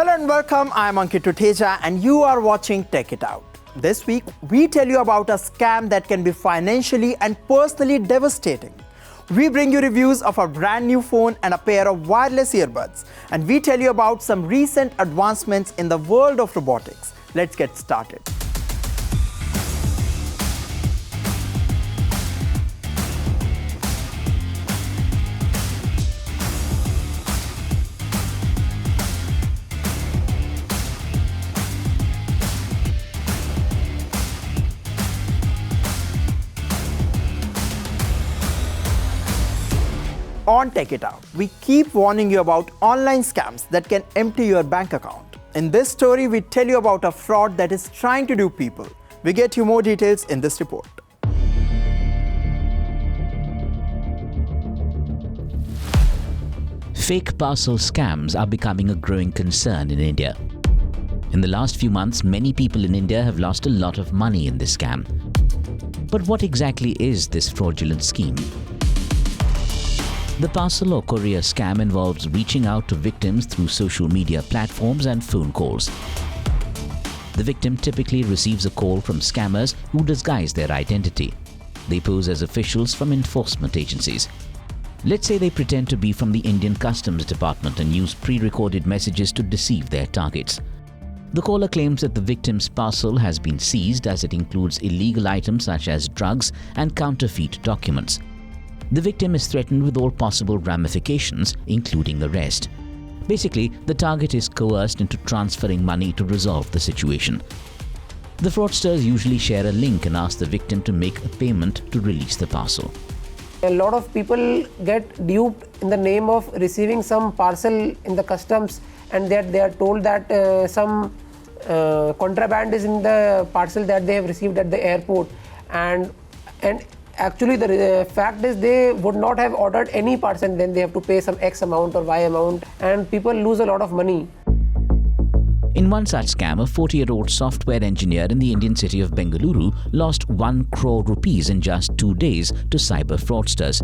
Hello and welcome, I'm Ankit Tuteja and you are watching Tech It Out. This week, we tell you about a scam that can be financially and personally devastating. We bring you reviews of a brand new phone and a pair of wireless earbuds. And we tell you about some recent advancements in the world of robotics. Let's get started. On Tech It Out, we keep warning you about online scams that can empty your bank account. In this story, we tell you about a fraud that is trying to dupe people. We get you more details in this report. Fake parcel scams are becoming a growing concern in India. In the last few months, many people in India have lost a lot of money in this scam. But what exactly is this fraudulent scheme? The parcel or courier scam involves reaching out to victims through social media platforms and phone calls. The victim typically receives a call from scammers who disguise their identity. They pose as officials from enforcement agencies. Let's say they pretend to be from the Indian Customs Department and use pre-recorded messages to deceive their targets. The caller claims that the victim's parcel has been seized as it includes illegal items such as drugs and counterfeit documents. The victim is threatened with all possible ramifications, including arrest. Basically, the target is coerced into transferring money to resolve the situation. The fraudsters usually share a link and ask the victim to make a payment to release the parcel. A lot of people get duped in the name of receiving some parcel in the customs, and that they are told that some contraband is in the parcel that they have received at the airport, and actually the fact is they would not have ordered any parcel, and then they have to pay some X amount or Y amount, and people lose a lot of money. In one such scam, a 40-year-old software engineer in the Indian city of Bengaluru lost 1 crore rupees in just 2 days to cyber fraudsters.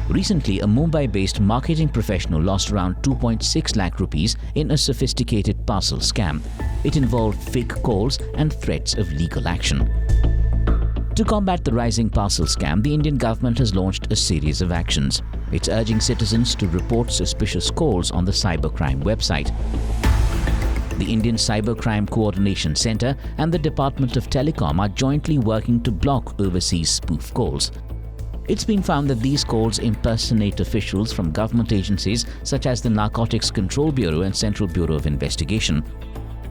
Recently, a Mumbai-based marketing professional lost around 2.6 lakh rupees in a sophisticated parcel scam. It involved fake calls and threats of legal action. To combat the rising parcel scam, the Indian government has launched a series of actions. It's urging citizens to report suspicious calls on the cybercrime website. The Indian Cybercrime Coordination Center and the Department of Telecom are jointly working to block overseas spoof calls. It's been found that these calls impersonate officials from government agencies such as the Narcotics Control Bureau and Central Bureau of Investigation.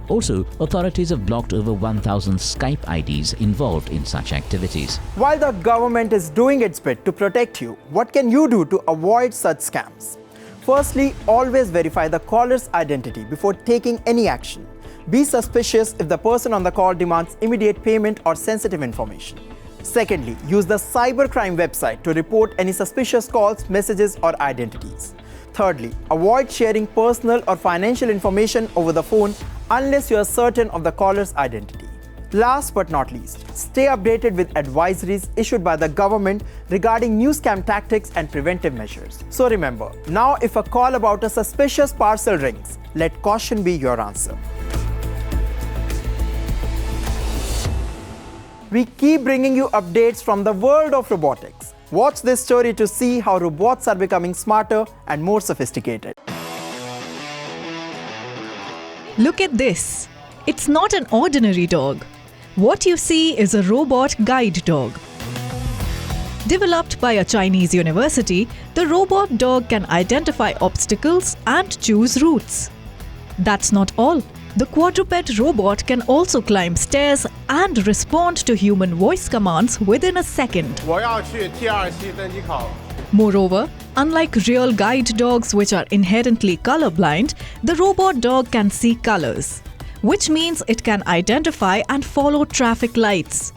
Also, authorities have blocked over 1,000 Skype IDs involved in such activities. While the government is doing its bit to protect you, what can you do to avoid such scams? Firstly, always verify the caller's identity before taking any action. Be suspicious if the person on the call demands immediate payment or sensitive information. Secondly, use the cybercrime website to report any suspicious calls, messages, or identities. Thirdly, avoid sharing personal or financial information over the phone unless you are certain of the caller's identity. Last but not least, stay updated with advisories issued by the government regarding new scam tactics and preventive measures. So remember, now if a call about a suspicious parcel rings, let caution be your answer. We keep bringing you updates from the world of robotics. Watch this story to see how robots are becoming smarter and more sophisticated. Look at this. It's not an ordinary dog. What you see is a robot guide dog. Developed by a Chinese university, the robot dog can identify obstacles and choose routes. That's not all. The quadruped robot can also climb stairs and respond to human voice commands within a second. Moreover, unlike real guide dogs which are inherently colorblind, the robot dog can see colors, which means it can identify and follow traffic lights.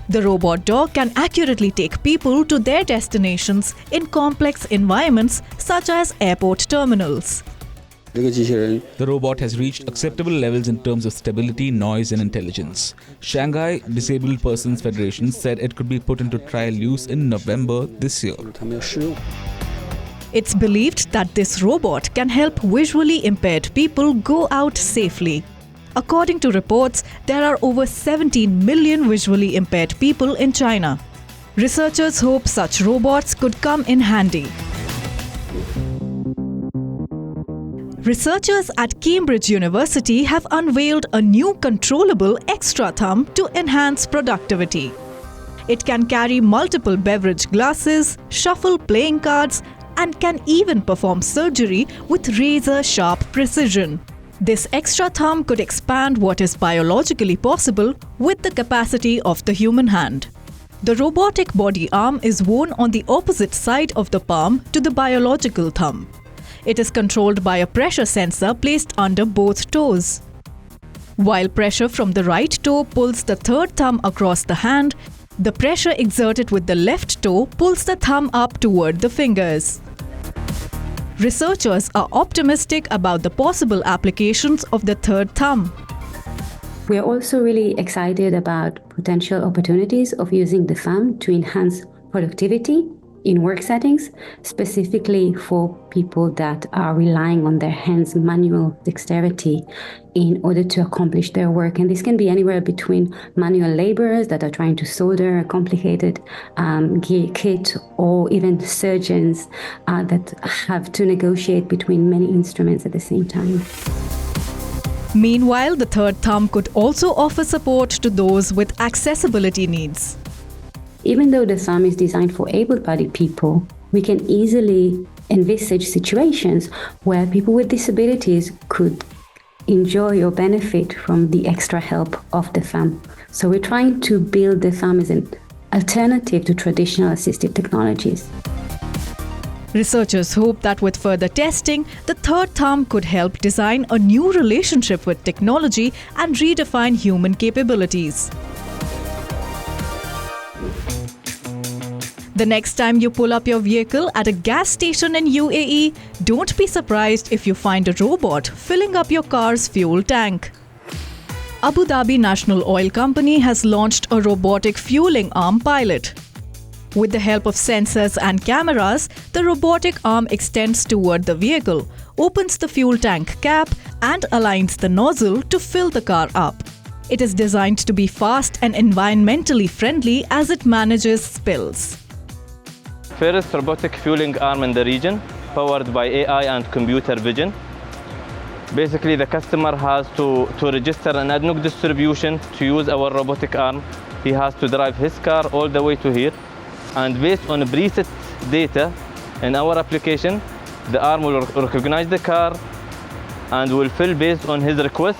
The robot dog can accurately take people to their destinations in complex environments such as airport terminals. The robot has reached acceptable levels in terms of stability, noise and intelligence. Shanghai Disabled Persons Federation said it could be put into trial use in November this year. It's believed that this robot can help visually impaired people go out safely. According to reports, there are over 17 million visually impaired people in China. Researchers hope such robots could come in handy. Researchers at Cambridge University have unveiled a new controllable extra thumb to enhance productivity. It can carry multiple beverage glasses, shuffle playing cards, and can even perform surgery with razor-sharp precision. This extra thumb could expand what is biologically possible with the capacity of the human hand. The robotic body arm is worn on the opposite side of the palm to the biological thumb. It is controlled by a pressure sensor placed under both toes. While pressure from the right toe pulls the third thumb across the hand, the pressure exerted with the left toe pulls the thumb up toward the fingers. Researchers are optimistic about the possible applications of the third thumb. We are also really excited about potential opportunities of using the thumb to enhance productivity in work settings, specifically for people that are relying on their hands' manual dexterity in order to accomplish their work. And this can be anywhere between manual laborers that are trying to solder a complicated gear kit, or even surgeons that have to negotiate between many instruments at the same time. Meanwhile, the third thumb could also offer support to those with accessibility needs. Even though the thumb is designed for able-bodied people, we can easily envisage situations where people with disabilities could enjoy or benefit from the extra help of the thumb. So we're trying to build the thumb as an alternative to traditional assistive technologies. Researchers hope that with further testing, the third thumb could help design a new relationship with technology and redefine human capabilities. The next time you pull up your vehicle at a gas station in UAE, don't be surprised if you find a robot filling up your car's fuel tank. Abu Dhabi National Oil Company has launched a robotic fueling arm pilot. With the help of sensors and cameras, the robotic arm extends toward the vehicle, opens the fuel tank cap, and aligns the nozzle to fill the car up. It is designed to be fast and environmentally friendly as it manages spills. First robotic fueling arm in the region, powered by AI and computer vision. Basically, the customer has to register an ADNOC distribution to use our robotic arm. He has to drive his car all the way to here. And based on preset data in our application, the arm will recognize the car and will fill based on his request.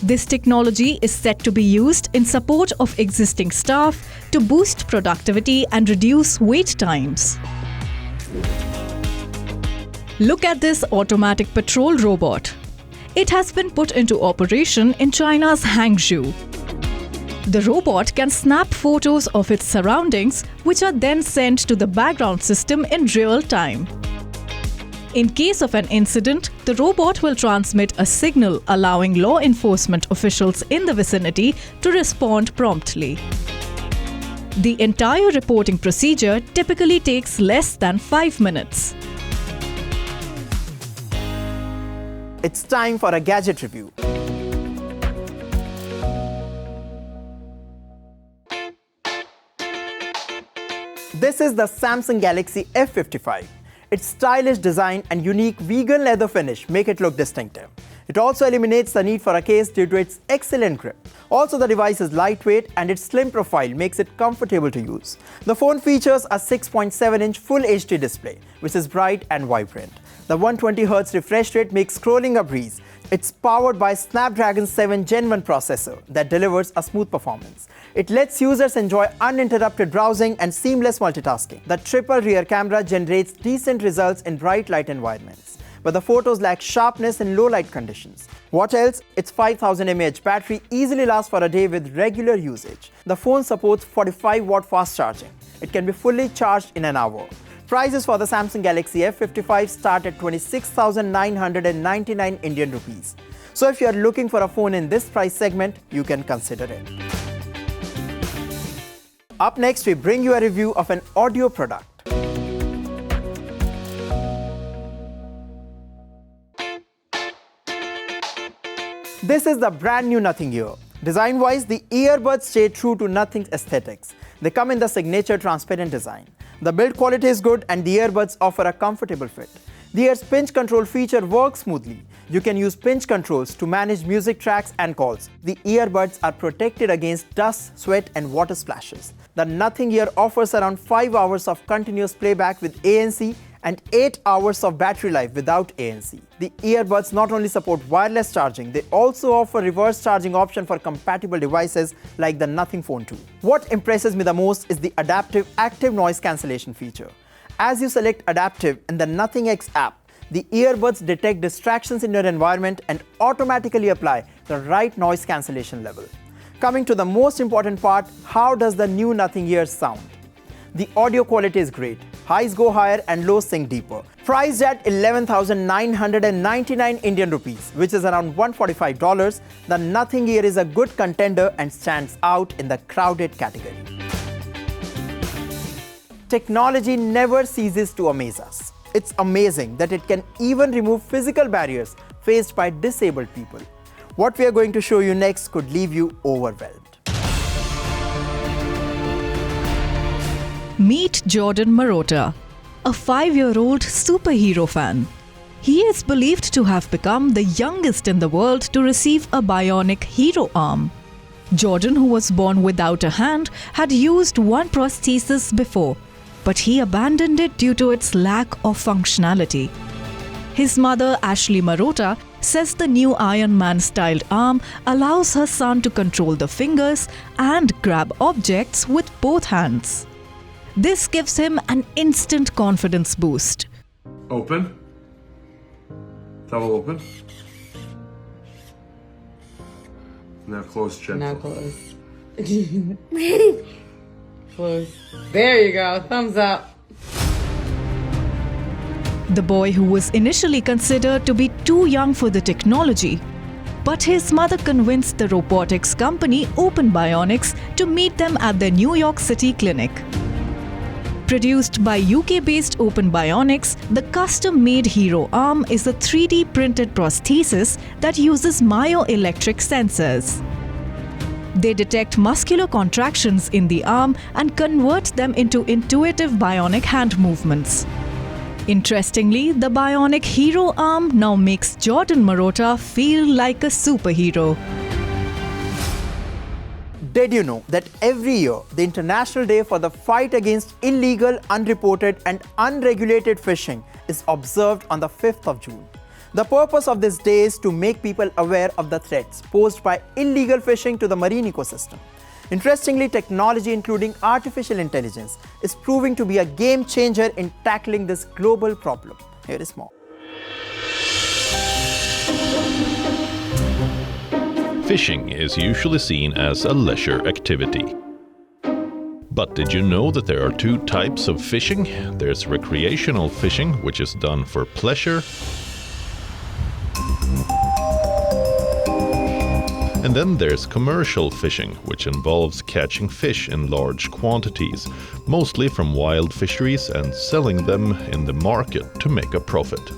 This technology is set to be used in support of existing staff to boost productivity and reduce wait times. Look at this automatic patrol robot. It has been put into operation in China's Hangzhou. The robot can snap photos of its surroundings, which are then sent to the background system in real time. In case of an incident, the robot will transmit a signal allowing law enforcement officials in the vicinity to respond promptly. The entire reporting procedure typically takes less than 5 minutes. It's time for a gadget review. This is the Samsung Galaxy F55. Its stylish design and unique vegan leather finish make it look distinctive. It also eliminates the need for a case due to its excellent grip. Also, the device is lightweight and its slim profile makes it comfortable to use. The phone features a 6.7-inch Full HD display, which is bright and vibrant. The 120Hz refresh rate makes scrolling a breeze. It's powered by Snapdragon 7 Gen 1 processor that delivers a smooth performance. It lets users enjoy uninterrupted browsing and seamless multitasking. The triple rear camera generates decent results in bright light environments, but the photos lack sharpness in low light conditions. What else? Its 5000 mAh battery easily lasts for a day with regular usage. The phone supports 45-watt fast charging. It can be fully charged in an hour. Prices for the Samsung Galaxy F55 start at 26,999 Indian rupees. So if you are looking for a phone in this price segment, you can consider it. Up next, we bring you a review of an audio product. This is the brand new Nothing Ear. Design-wise, the earbuds stay true to Nothing's aesthetics. They come in the signature transparent design. The build quality is good and the earbuds offer a comfortable fit. The Ear's pinch control feature works smoothly. You can use pinch controls to manage music tracks and calls. The earbuds are protected against dust, sweat and water splashes. The Nothing Ear offers around 5 hours of continuous playback with ANC and 8 hours of battery life without ANC. The earbuds not only support wireless charging, they also offer reverse charging option for compatible devices like the Nothing Phone 2. What impresses me the most is the adaptive active noise cancellation feature. As you select Adaptive in the Nothing X app, the earbuds detect distractions in your environment and automatically apply the right noise cancellation level. Coming to the most important part, how does the new Nothing Ear sound? The audio quality is great. Highs go higher and lows sink deeper. Priced at 11,999 Indian rupees, which is around $145, the Nothing Ear is a good contender and stands out in the crowded category. Technology never ceases to amaze us. It's amazing that it can even remove physical barriers faced by disabled people. What we are going to show you next could leave you overwhelmed. Meet Jordan Marotta, a 5-year-old superhero fan. He is believed to have become the youngest in the world to receive a bionic hero arm. Jordan, who was born without a hand, had used one prosthesis before, but he abandoned it due to its lack of functionality. His mother, Ashley Marotta, says the new Iron Man-styled arm allows her son to control the fingers and grab objects with both hands. This gives him an instant confidence boost. Open. Double open. Now close gently. Now close. Close. There you go. Thumbs up. The boy, who was initially considered to be too young for the technology, but his mother convinced the robotics company Open Bionics to meet them at their New York City clinic. Produced by UK-based Open Bionics, the custom-made hero arm is a 3D printed prosthesis that uses myoelectric sensors. They detect muscular contractions in the arm and convert them into intuitive bionic hand movements. Interestingly, the bionic hero arm now makes Jordan Marotta feel like a superhero. Did you know that every year, the International Day for the Fight Against Illegal, Unreported and Unregulated Fishing is observed on the 5th of June. The purpose of this day is to make people aware of the threats posed by illegal fishing to the marine ecosystem. Interestingly, technology including artificial intelligence is proving to be a game changer in tackling this global problem. Here is more. Fishing is usually seen as a leisure activity. But did you know that there are two types of fishing? There's recreational fishing, which is done for pleasure, and then there's commercial fishing, which involves catching fish in large quantities, mostly from wild fisheries, and selling them in the market to make a profit.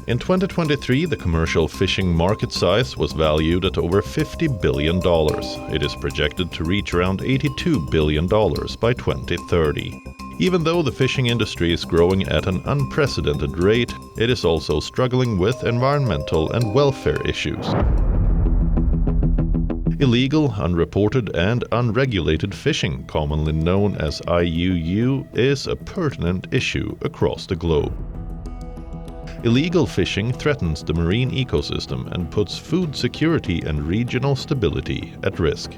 In 2023, the commercial fishing market size was valued at over $50 billion. It is projected to reach around $82 billion by 2030. Even though the fishing industry is growing at an unprecedented rate, it is also struggling with environmental and welfare issues. Illegal, unreported and unregulated fishing, commonly known as IUU, is a pertinent issue across the globe. Illegal fishing threatens the marine ecosystem and puts food security and regional stability at risk.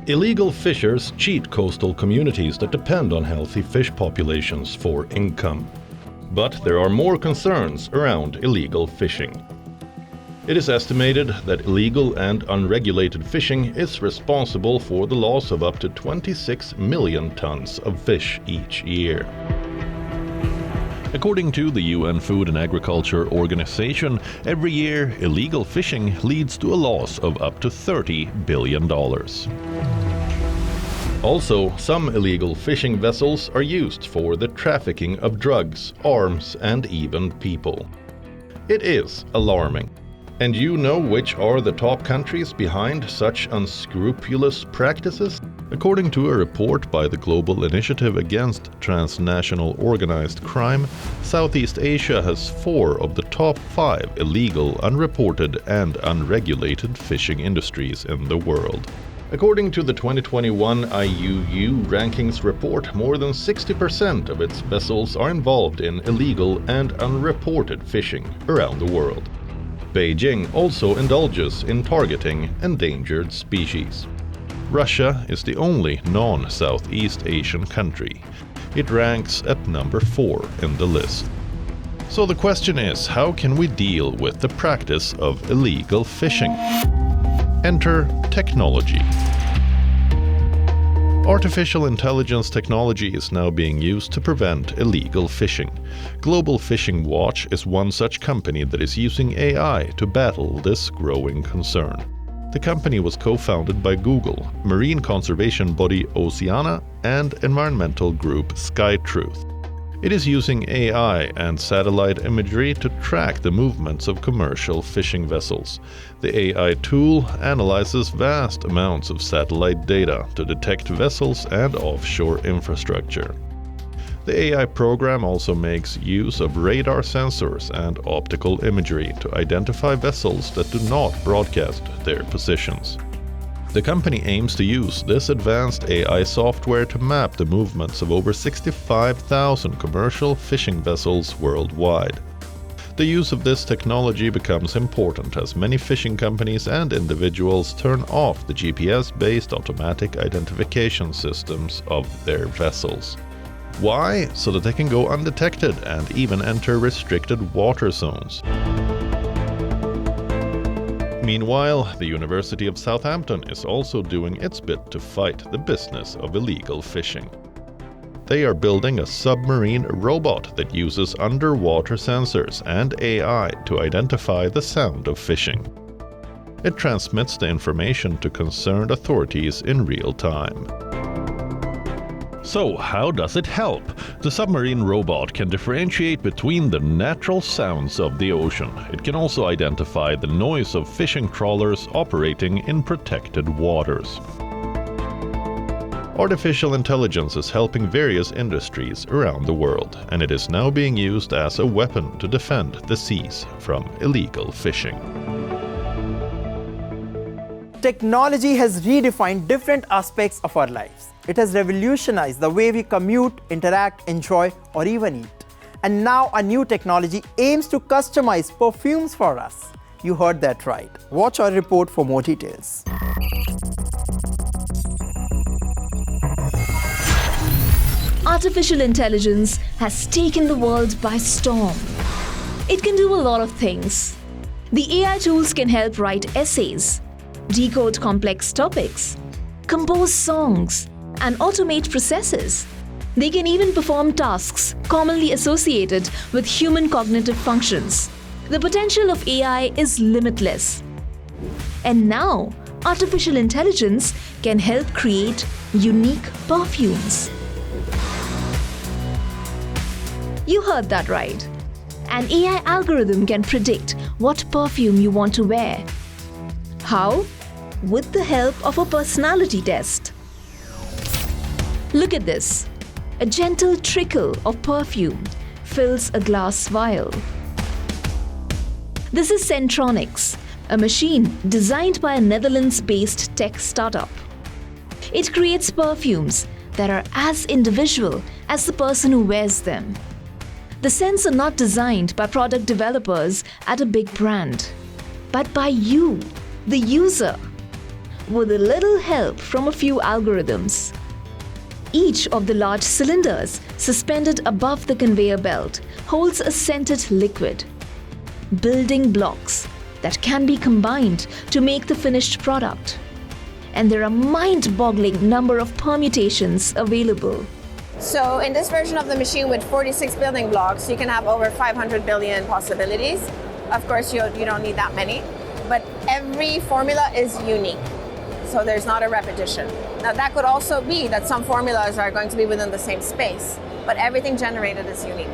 Illegal fishers cheat coastal communities that depend on healthy fish populations for income. But there are more concerns around illegal fishing. It is estimated that illegal and unregulated fishing is responsible for the loss of up to 26 million tons of fish each year. According to the UN Food and Agriculture Organization, every year illegal fishing leads to a loss of up to $30 billion. Also, some illegal fishing vessels are used for the trafficking of drugs, arms, and even people. It is alarming. And you know which are the top countries behind such unscrupulous practices? According to a report by the Global Initiative Against Transnational Organized Crime, Southeast Asia has 4 of the top 5 illegal, unreported, and unregulated fishing industries in the world. According to the 2021 IUU rankings report, more than 60% of its vessels are involved in illegal and unreported fishing around the world. Beijing also indulges in targeting endangered species. Russia is the only non-Southeast Asian country. It ranks at number 4 in the list. So the question is, how can we deal with the practice of illegal fishing? Enter technology. Artificial intelligence technology is now being used to prevent illegal fishing. Global Fishing Watch is one such company that is using AI to battle this growing concern. The company was co-founded by Google, marine conservation body Oceana, and environmental group SkyTruth. It is using AI and satellite imagery to track the movements of commercial fishing vessels. The AI tool analyzes vast amounts of satellite data to detect vessels and offshore infrastructure. The AI program also makes use of radar sensors and optical imagery to identify vessels that do not broadcast their positions. The company aims to use this advanced AI software to map the movements of over 65,000 commercial fishing vessels worldwide. The use of this technology becomes important as many fishing companies and individuals turn off the GPS-based automatic identification systems of their vessels. Why? So that they can go undetected and even enter restricted water zones. Meanwhile, the University of Southampton is also doing its bit to fight the business of illegal fishing. They are building a submarine robot that uses underwater sensors and AI to identify the sound of fishing. It transmits the information to concerned authorities in real time. So, how does it help? The submarine robot can differentiate between the natural sounds of the ocean. It can also identify the noise of fishing trawlers operating in protected waters. Artificial intelligence is helping various industries around the world, and it is now being used as a weapon to defend the seas from illegal fishing. Technology has redefined different aspects of our lives. It has revolutionized the way we commute, interact, enjoy, or even eat. And now a new technology aims to customize perfumes for us. You heard that right. Watch our report for more details. Artificial intelligence has taken the world by storm. It can do a lot of things. The AI tools can help write essays, decode complex topics, compose songs, and automate processes. They can even perform tasks commonly associated with human cognitive functions. The potential of AI is limitless. And now, artificial intelligence can help create unique perfumes. You heard that right. An AI algorithm can predict what perfume you want to wear. How? With the help of a personality test. Look at this. A gentle trickle of perfume fills a glass vial. This is Centronics, a machine designed by a Netherlands-based tech startup. It creates perfumes that are as individual as the person who wears them. The scents are not designed by product developers at a big brand, but by you, the user, with a little help from a few algorithms. Each of the large cylinders suspended above the conveyor belt holds a scented liquid, building blocks that can be combined to make the finished product. And there are mind-boggling number of permutations available. So in this version of the machine with 46 building blocks, you can have over 500 billion possibilities. Of course, you don't need that many, but every formula is unique. So there's not a repetition. Now that could also be that some formulas are going to be within the same space, but everything generated is unique.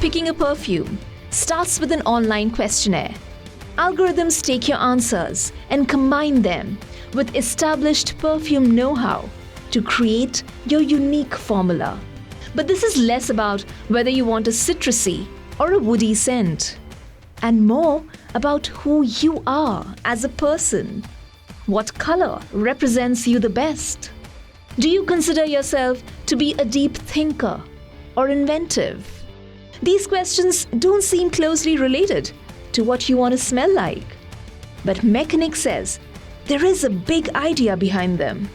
Picking a perfume, starts with an online questionnaire. Algorithms take your answers and combine them with established perfume know-how to create your unique formula. But this is less about whether you want a citrusy or a woody scent, and more about who you are as a person. What color represents you the best? Do you consider yourself to be a deep thinker or inventive? These questions don't seem closely related to what you want to smell like. But Mechanic says there is a big idea behind them.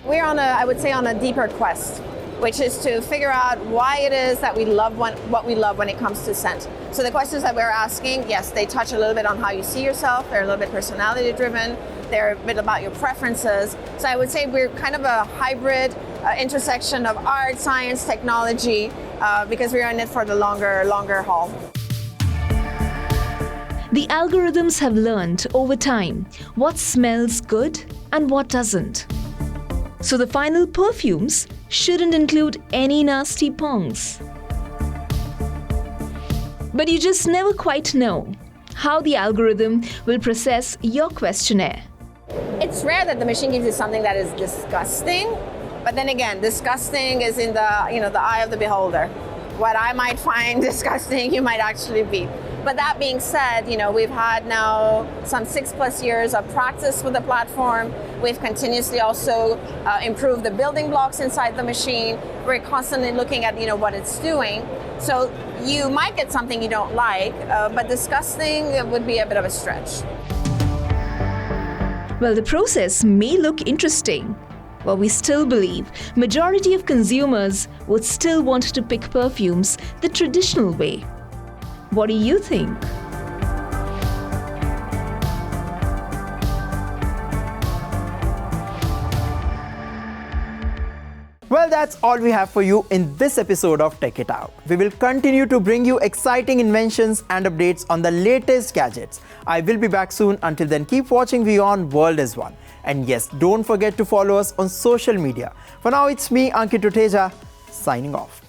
We're I would say, on a deeper quest, which is to figure out why it is that we love what we love when it comes to scent. So the questions that we're asking, yes, they touch a little bit on how you see yourself. They're a little bit personality driven. They're a bit about your preferences. So I would say we're kind of a hybrid intersection of art, science, technology, because we're in it for the longer haul. The algorithms have learned over time what smells good and what doesn't. So the final perfumes shouldn't include any nasty pongs. But you just never quite know how the algorithm will process your questionnaire. It's rare that the machine gives you something that is disgusting, but then again, disgusting is in the eye of the beholder. What I might find disgusting, you might actually be. But that being said, we've had now some 6+ years of practice with the platform. We've continuously also improved the building blocks inside the machine. We're constantly looking at what it's doing. So you might get something you don't like, but disgusting would be a bit of a stretch. Well, the process may look interesting, but we still believe majority of consumers would still want to pick perfumes the traditional way. What do you think? Well, that's all we have for you in this episode of Tech It Out. We will continue to bring you exciting inventions and updates on the latest gadgets. I will be back soon. Until then, keep watching WION World is One. And yes, don't forget to follow us on social media. For now, it's me, Ankit Tuteja, signing off.